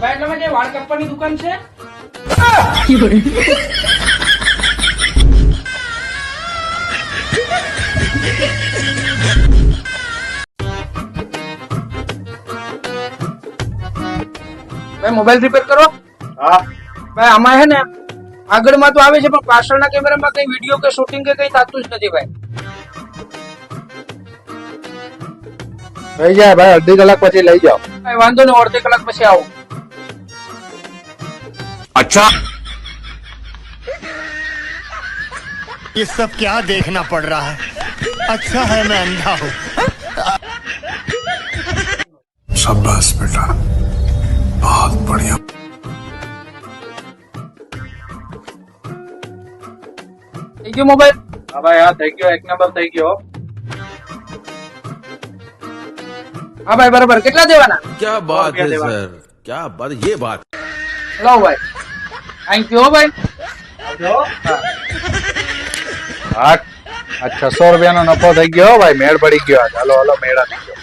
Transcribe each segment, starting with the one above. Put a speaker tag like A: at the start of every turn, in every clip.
A: ભાઈ એટલામાં જે વાળ કાપવાની દુકાન છે ભાઈ મોબાઈલ રિપેર કરો.
B: હા
A: ભાઈ આમાં હે ને આગળમાં તો આવે છે પણ પાછળના કેમેરામાં કઈ વિડીયો કે શૂટિંગ કે કઈ થતું જ નથી ભાઈ.
B: થઈ જાય ભાઈ, અડધી કલાક પછી લઈ જાઓ.
A: ભાઈ વાંધો નહીં, અડધી કલાક પછી આવું.
C: अच्छा
D: ये सब क्या देखना पड़ रहा है? अच्छा है मैं अंधा हूँ.
C: शाबाश बेटा, बहुत बढ़िया.
A: થઈ ગયો મોબાઈલ?
B: હા ભાઈ, હા થઈ ગયો, એક નંબર થઈ ગયો.
A: હા ભાઈ બરાબર. કેટલા દેવાના?
E: क्या बात है सर, क्या बात, ये बात.
A: લાવ ભાઈ. થેન્ક યુ ભાઈ.
B: હા, આ 600 રૂપિયાનો નફો થઈ ગયો ભાઈ, મેળ પડી ગયો. હાલો હાલો, મેળા થઈ ગયો.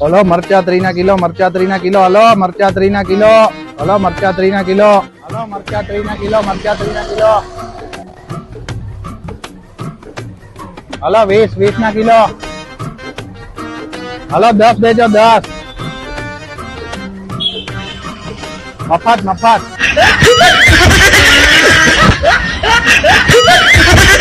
B: હલો મરચા 3 કિલો, મરચા 3 કિલો. હલો મરચા 3 કિલો. હલો મરચા 3 કિલો. હલો મરચા 3 કિલો, મરચા 3 કિલો. હલો 20 ના કિલો. હલો 10 દેજો, 10 મફત મફત.